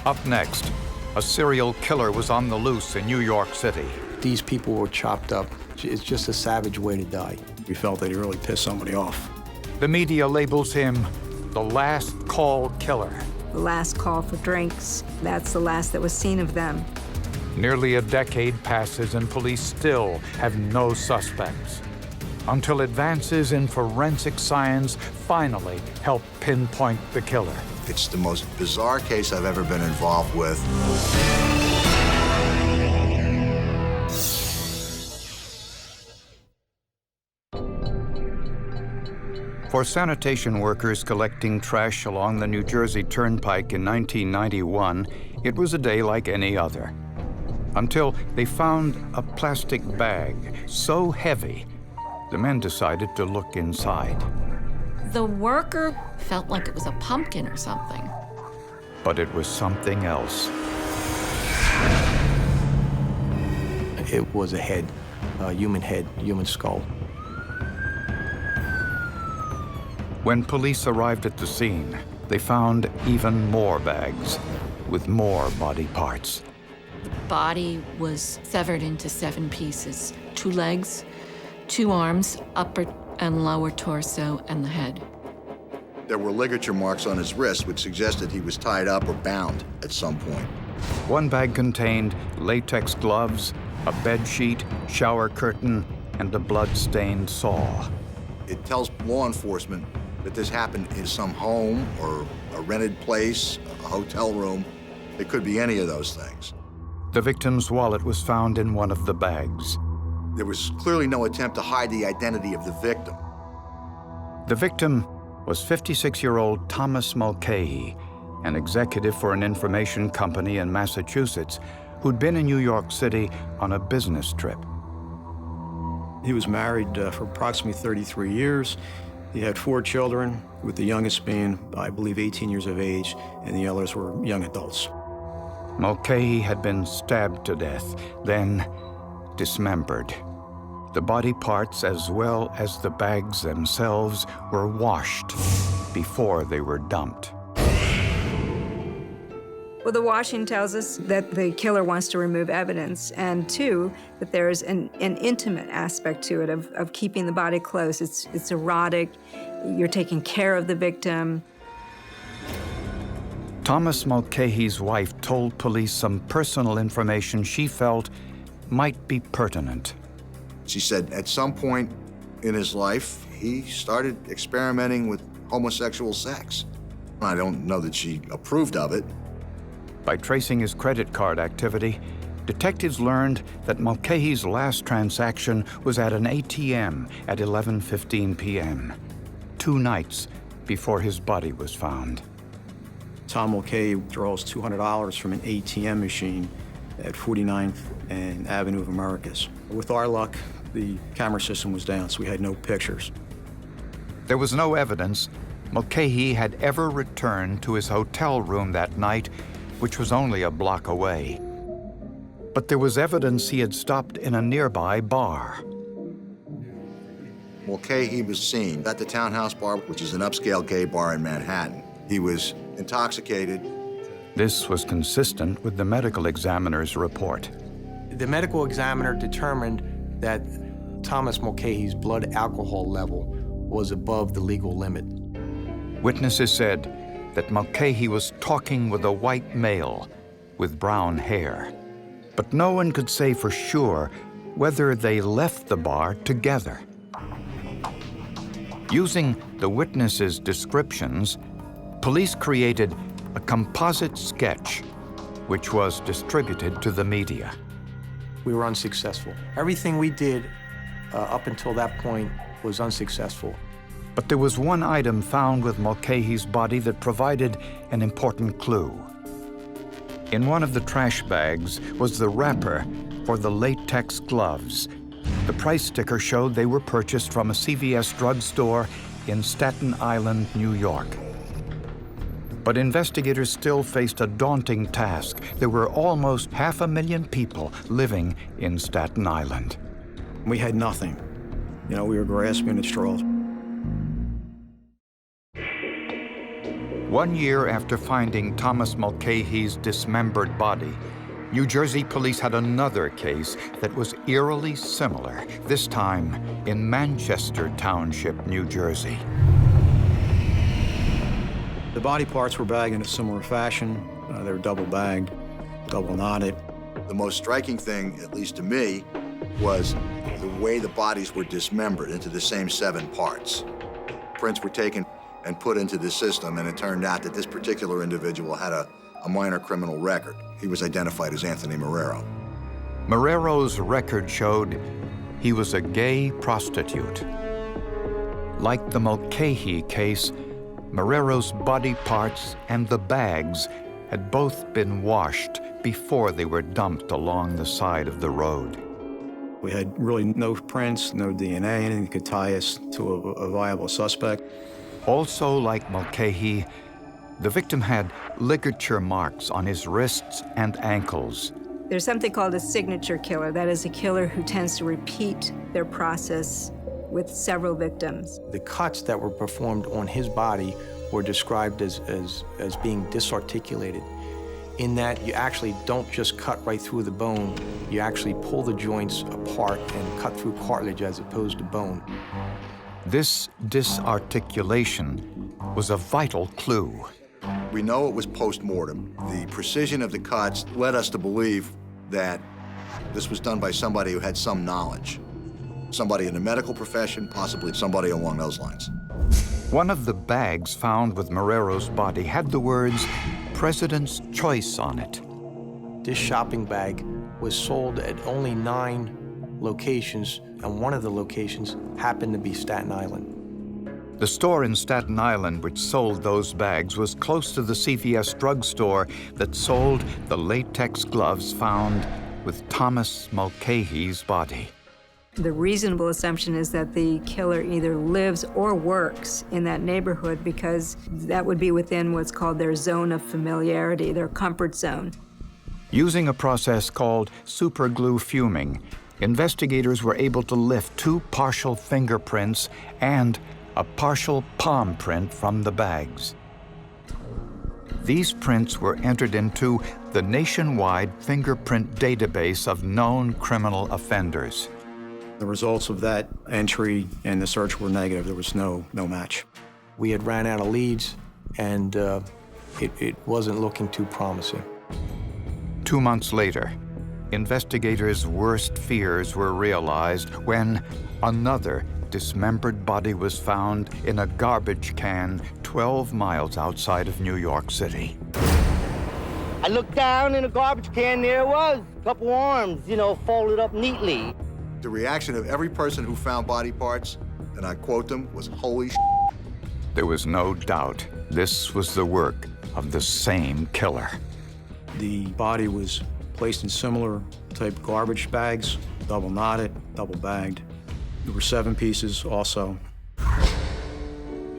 Up next, a serial killer was on the loose in New York City. These people were chopped up. It's just a savage way to die. We felt that he really pissed somebody off. The media labels him the last call killer. The last call for drinks. That's the last that was seen of them. Nearly a decade passes and police still have no suspects, until advances in forensic science finally help pinpoint the killer. It's the most bizarre case I've ever been involved with. For sanitation workers collecting trash along the New Jersey Turnpike in 1991, it was a day like any other. Until they found a plastic bag so heavy, the men decided to look inside. The worker felt like it was a pumpkin or something. But it was something else. It was a head, human skull. When police arrived at the scene, they found even more bags with more body parts. The body was severed into 7 pieces: 2 legs, 2 arms, upper and lower torso, and the head. There were ligature marks on his wrist, which suggested he was tied up or bound at some point. One bag contained latex gloves, a bed sheet, shower curtain, and a blood-stained saw. It tells law enforcement that this happened in some home or a rented place, a hotel room. It could be any of those things. The victim's wallet was found in one of the bags. There was clearly no attempt to hide the identity of the victim. The victim was 56-year-old Thomas Mulcahy, an executive for an information company in Massachusetts who'd been in New York City on a business trip. He was married for approximately 33 years. He had 4 children, with the youngest being, I believe, 18 years of age, and the others were young adults. Mulcahy had been stabbed to death, then dismembered. The body parts, as well as the bags themselves, were washed before they were dumped. Well, the washing tells us that the killer wants to remove evidence, and 2, that there's an intimate aspect to it of keeping the body close. It's erotic, you're taking care of the victim. Thomas Mulcahy's wife told police some personal information she felt might be pertinent. She said at some point in his life, he started experimenting with homosexual sex. I don't know that she approved of it. By tracing his credit card activity, detectives learned that Mulcahy's last transaction was at an ATM at 11:15 p.m., 2 nights before his body was found. Tom Mulcahy draws $200 from an ATM machine at 49th and Avenue of Americas. With our luck, the camera system was down, so we had no pictures. There was no evidence Mulcahy had ever returned to his hotel room that night, which was only a block away. But there was evidence he had stopped in a nearby bar. Mulcahy was seen at the Townhouse Bar, which is an upscale gay bar in Manhattan. He was intoxicated. This was consistent with the medical examiner's report. The medical examiner determined that Thomas Mulcahy's blood alcohol level was above the legal limit. Witnesses said that Mulcahy was talking with a white male with brown hair, but no one could say for sure whether they left the bar together. Using the witnesses' descriptions, police created a composite sketch, which was distributed to the media. We were unsuccessful. Everything we did up until that point was unsuccessful. But there was one item found with Mulcahy's body that provided an important clue. In one of the trash bags was the wrapper for the latex gloves. The price sticker showed they were purchased from a CVS drugstore in Staten Island, New York. But investigators still faced a daunting task. There were almost 500,000 people living in Staten Island. We had nothing. We were grasping at straws. 1 year after finding Thomas Mulcahy's dismembered body, New Jersey police had another case that was eerily similar, this time in Manchester Township, New Jersey. The body parts were bagged in a similar fashion. They were double bagged, double knotted. The most striking thing, at least to me, was the way the bodies were dismembered into the same 7 parts. Prints were taken and put into the system, and it turned out that this particular individual had a minor criminal record. He was identified as Anthony Marrero. Marrero's record showed he was a gay prostitute. Like the Mulcahy case, Marrero's body parts and the bags had both been washed before they were dumped along the side of the road. We had really no prints, no DNA, anything that could tie us to a viable suspect. Also like Mulcahy, the victim had ligature marks on his wrists and ankles. There's something called a signature killer. That is a killer who tends to repeat their process with several victims. The cuts that were performed on his body were described as being disarticulated, in that you actually don't just cut right through the bone, you actually pull the joints apart and cut through cartilage as opposed to bone. This disarticulation was a vital clue. We know it was post-mortem. The precision of the cuts led us to believe that this was done by somebody who had some knowledge. Somebody in the medical profession, possibly somebody along those lines. One of the bags found with Marrero's body had the words President's Choice on it. This shopping bag was sold at only 9 locations, and one of the locations happened to be Staten Island. The store in Staten Island which sold those bags was close to the CVS drugstore that sold the latex gloves found with Thomas Mulcahy's body. The reasonable assumption is that the killer either lives or works in that neighborhood because that would be within what's called their zone of familiarity, their comfort zone. Using a process called superglue fuming, investigators were able to lift 2 partial fingerprints and a partial palm print from the bags. These prints were entered into the nationwide fingerprint database of known criminal offenders. The results of that entry and the search were negative. There was no match. We had ran out of leads, and it wasn't looking too promising. 2 months later, investigators' worst fears were realized when another dismembered body was found in a garbage can 12 miles outside of New York City. I looked down in a garbage can, there it was, a couple arms, folded up neatly. The reaction of every person who found body parts, and I quote them, was holy sh**. There was no doubt this was the work of the same killer. The body was placed in similar type garbage bags, double knotted, double bagged. There were 7 pieces also.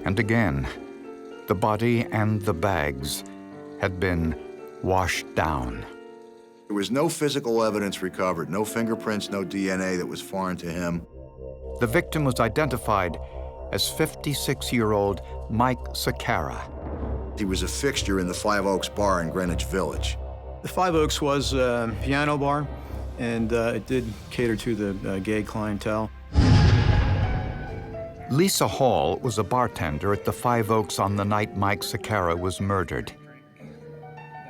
And again, the body and the bags had been washed down. There was no physical evidence recovered, no fingerprints, no DNA that was foreign to him. The victim was identified as 56-year-old Mike Sakara. He was a fixture in the Five Oaks bar in Greenwich Village. The Five Oaks was a piano bar, and it did cater to the gay clientele. Lisa Hall was a bartender at the Five Oaks on the night Mike Sakara was murdered.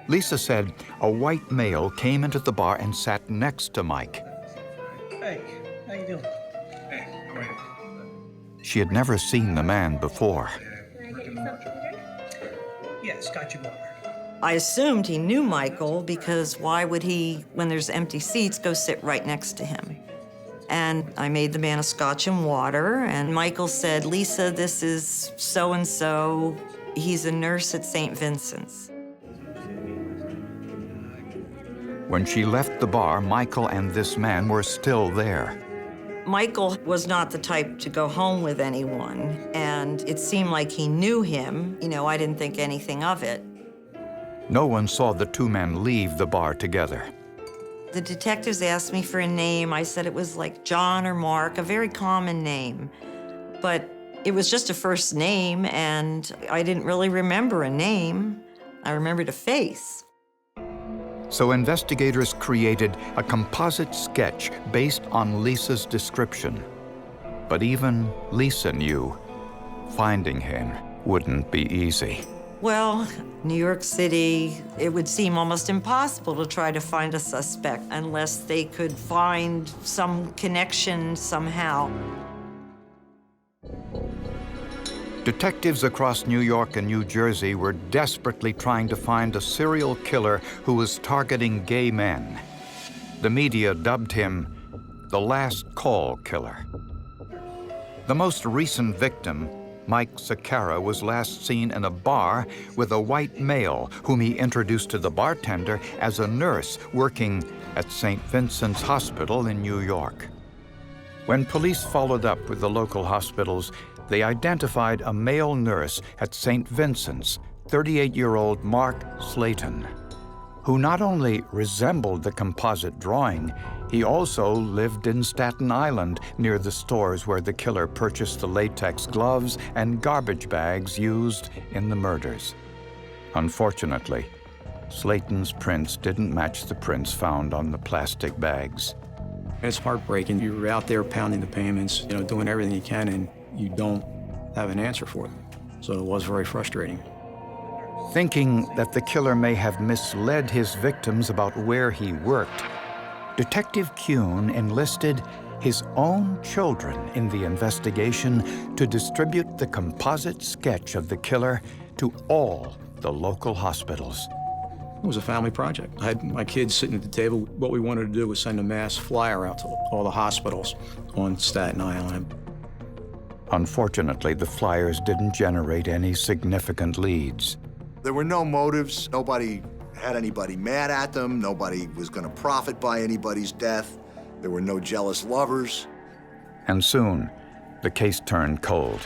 Lisa said a white male came into the bar and sat next to Mike. Hey, how you doing? Hey, how are you? She had never seen the man before. Can I get you something to drink? Yes, got you water. I assumed he knew Michael because why would he, when there's empty seats, go sit right next to him? And I made the man a scotch and water, and Michael said, Lisa, this is so-and-so. He's a nurse at St. Vincent's. When she left the bar, Michael and this man were still there. Michael was not the type to go home with anyone, and it seemed like he knew him. I didn't think anything of it. No one saw the 2 men leave the bar together. The detectives asked me for a name. I said it was like John or Mark, a very common name. But It was just a first name, and I didn't really remember a name. I remembered a face. So investigators created a composite sketch based on Lisa's description. But even Lisa knew finding him wouldn't be easy. Well, New York City, it would seem almost impossible to try to find a suspect unless they could find some connection somehow. Detectives across New York and New Jersey were desperately trying to find a serial killer who was targeting gay men. The media dubbed him the last call killer. The most recent victim, Mike Sakara, was last seen in a bar with a white male whom he introduced to the bartender as a nurse working at St. Vincent's Hospital in New York. When police followed up with the local hospitals, they identified a male nurse at St. Vincent's, 38-year-old Mark Slayton, who not only resembled the composite drawing, he also lived in Staten Island near the stores where the killer purchased the latex gloves and garbage bags used in the murders. Unfortunately, Slayton's prints didn't match the prints found on the plastic bags. It's heartbreaking. You're out there pounding the payments, doing everything you can, and you don't have an answer for it. So it was very frustrating. Thinking that the killer may have misled his victims about where he worked, Detective Kuhn enlisted his own children in the investigation to distribute the composite sketch of the killer to all the local hospitals. It was a family project. I had my kids sitting at the table. What we wanted to do was send a mass flyer out to all the hospitals on Staten Island. Unfortunately, the flyers didn't generate any significant leads. There were no motives. Nobody had anybody mad at them. Nobody was going to profit by anybody's death. There were no jealous lovers. And soon, the case turned cold.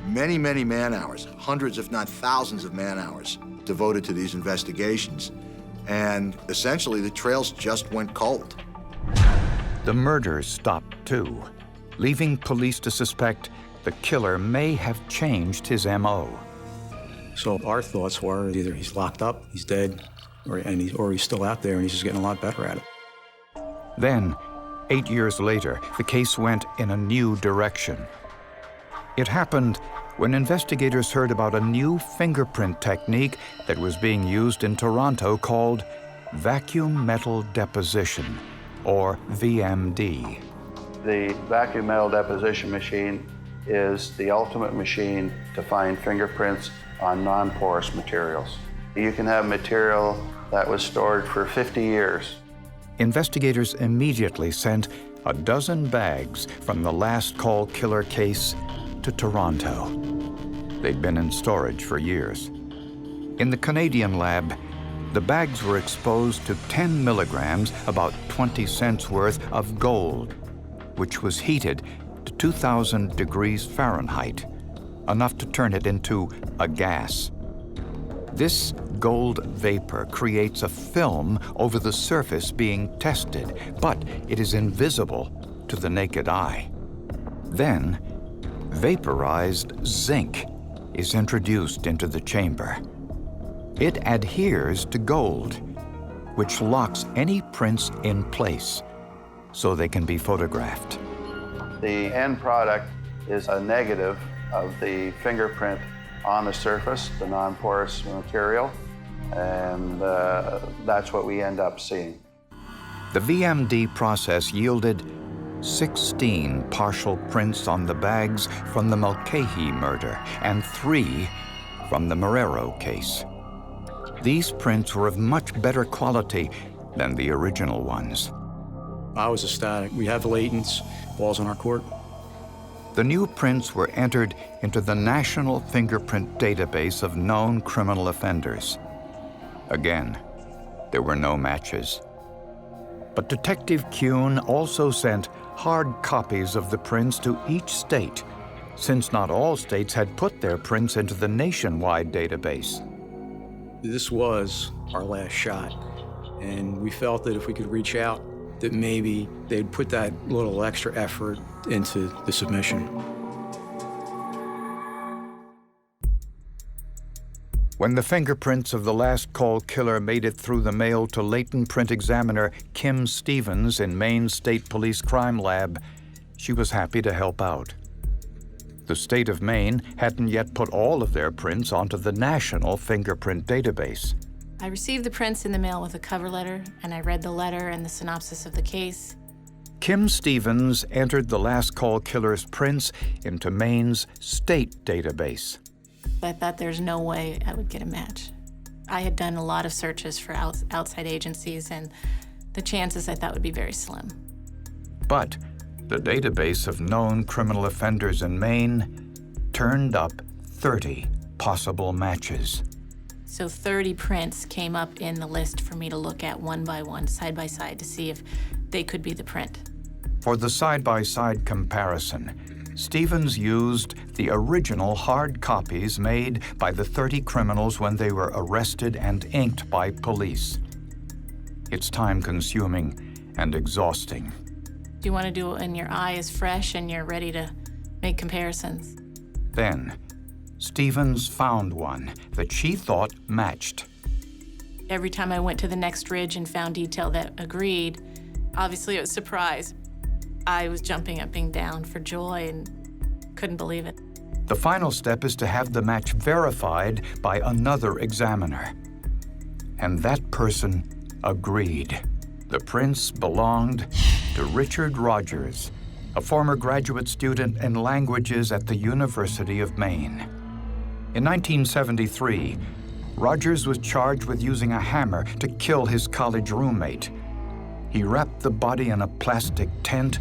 Many, many man-hours, hundreds if not thousands of man-hours devoted to these investigations. And essentially, the trails just went cold. The murders stopped too, leaving police to suspect the killer may have changed his M.O. So our thoughts were either he's locked up, he's dead, or he's still out there and he's just getting a lot better at it. Then, 8 years later, the case went in a new direction. It happened when investigators heard about a new fingerprint technique that was being used in Toronto called vacuum metal deposition, or VMD. The vacuum metal deposition machine is the ultimate machine to find fingerprints on non-porous materials. You can have material that was stored for 50 years. Investigators immediately sent a dozen bags from the last call killer case to Toronto. They'd been in storage for years. In the Canadian lab, the bags were exposed to 10 milligrams, about 20 cents worth, of gold, which was heated to 2,000 degrees Fahrenheit, enough to turn it into a gas. This gold vapor creates a film over the surface being tested, but it is invisible to the naked eye. Then, vaporized zinc is introduced into the chamber. It adheres to gold, which locks any prints in place so they can be photographed. The end product is a negative of the fingerprint on the surface, the non-porous material, and that's what we end up seeing. The VMD process yielded 16 partial prints on the bags from the Mulcahy murder and 3 from the Marrero case. These prints were of much better quality than the original ones. I was ecstatic. We have latents, balls in our court. The new prints were entered into the National Fingerprint Database of known criminal offenders. Again, there were no matches. But Detective Kuhn also sent hard copies of the prints to each state, since not all states had put their prints into the nationwide database. This was our last shot, and we felt that if we could reach out, that maybe they'd put that little extra effort into the submission. When the fingerprints of the last call killer made it through the mail to latent print examiner Kim Stevens in Maine State Police Crime Lab, she was happy to help out. The state of Maine hadn't yet put all of their prints onto the national fingerprint database. I received the prints in the mail with a cover letter, and I read the letter and the synopsis of the case. Kim Stevens entered the last call killer's prints into Maine's state database. I thought there's no way I would get a match. I had done a lot of searches for outside agencies, and the chances I thought would be very slim. But the database of known criminal offenders in Maine turned up 30 possible matches. So 30 prints came up in the list for me to look at one by one, side by side, to see if they could be the print. For the side-by-side comparison, Stevens used the original hard copies made by the 30 criminals when they were arrested and inked by police. It's time-consuming and exhausting. Do you want to do it when your eye is fresh and you're ready to make comparisons? Then, Stevens found one that she thought matched. Every time I went to the next ridge and found detail that agreed, obviously it was a surprise. I was jumping up and down for joy and couldn't believe it. The final step is to have the match verified by another examiner. And that person agreed. The prints belonged to Richard Rogers, a former graduate student in languages at the University of Maine. In 1973, Rogers was charged with using a hammer to kill his college roommate. He wrapped the body in a plastic tent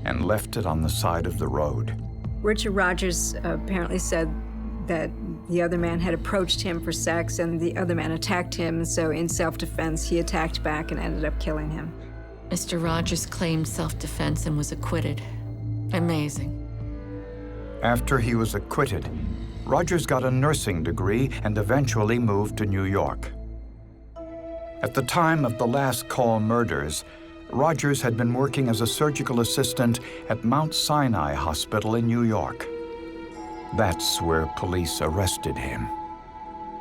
and left it on the side of the road. Richard Rogers apparently said that the other man had approached him for sex and the other man attacked him, so in self-defense, he attacked back and ended up killing him. Mr. Rogers claimed self-defense and was acquitted. Amazing. After he was acquitted, Rogers got a nursing degree and eventually moved to New York. At the time of the last call murders, Rogers had been working as a surgical assistant at Mount Sinai Hospital in New York. That's where police arrested him.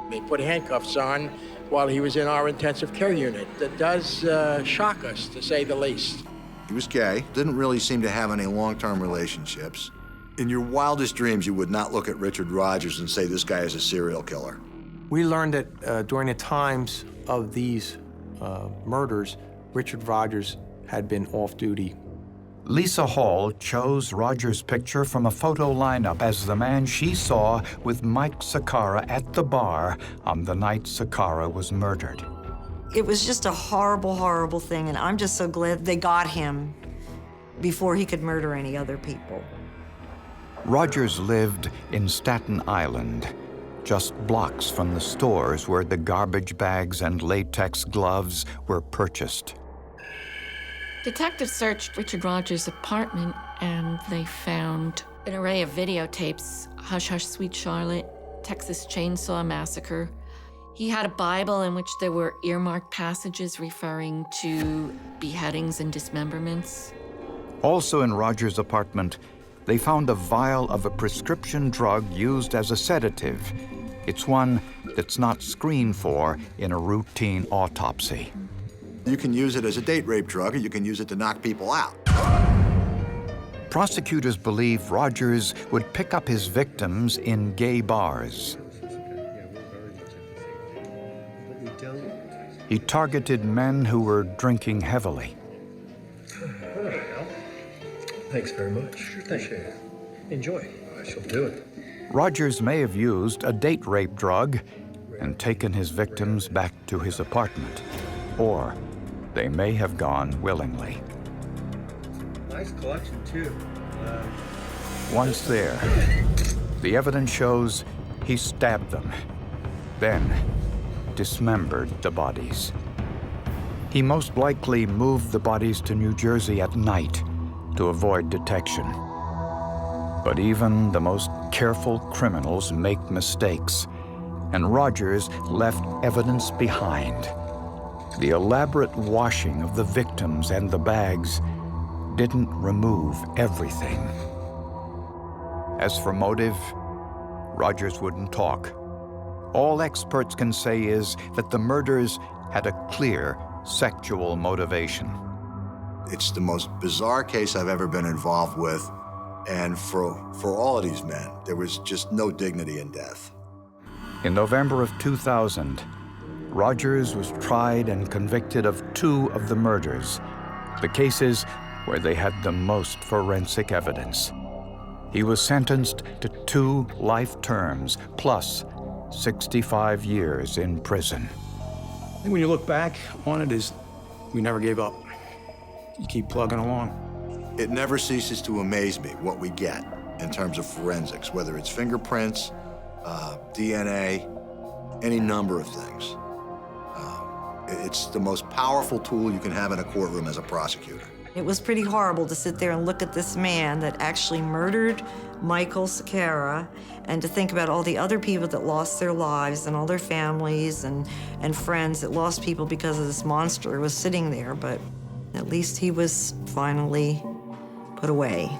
They put handcuffs on while he was in our intensive care unit. That does shock us, to say the least. He was gay, didn't really seem to have any long-term relationships. In your wildest dreams, you would not look at Richard Rogers and say this guy is a serial killer. We learned that during the times of these murders, Richard Rogers had been off-duty. Lisa Hall chose Rogers' picture from a photo lineup as the man she saw with Mike Sakara at the bar on the night Sakara was murdered. It was just a horrible, horrible thing, and I'm just so glad they got him before he could murder any other people. Rogers lived in Staten Island, just blocks from the stores where the garbage bags and latex gloves were purchased. Detectives searched Richard Rogers' apartment and they found an array of videotapes: Hush Hush Sweet Charlotte, Texas Chainsaw Massacre. He had a Bible in which there were earmarked passages referring to beheadings and dismemberments. Also in Rogers' apartment, they found a vial of a prescription drug used as a sedative. It's one that's not screened for in a routine autopsy. You can use it as a date rape drug, or you can use it to knock people out. Prosecutors believe Rogers would pick up his victims in gay bars. He targeted men who were drinking heavily. Thanks very much. Appreciate it. Enjoy. I shall do it. Rogers may have used a date rape drug and taken his victims back to his apartment, or they may have gone willingly. Nice collection, too. Once there, the evidence shows he stabbed them, then dismembered the bodies. He most likely moved the bodies to New Jersey at night to avoid detection. But even the most careful criminals make mistakes, and Rogers left evidence behind. The elaborate washing of the victims and the bags didn't remove everything. As for motive, Rogers wouldn't talk. all experts can say is that the murders had a clear sexual motivation. It's the most bizarre case I've ever been involved with, and for all of these men, there was just no dignity in death. In November of 2000, Rogers was tried and convicted of 2 of the murders, the cases where they had the most forensic evidence. He was sentenced to 2 life terms plus 65 years in prison. I think when you look back on it, is we never gave up. You keep plugging along. It never ceases to amaze me what we get in terms of forensics, whether it's fingerprints, DNA, any number of things. It's the most powerful tool you can have in a courtroom as a prosecutor. It was pretty horrible to sit there and look at this man that actually murdered Michael Sequeira, and to think about all the other people that lost their lives and all their families and friends that lost people because of this monster who was sitting there. But at least he was finally put away.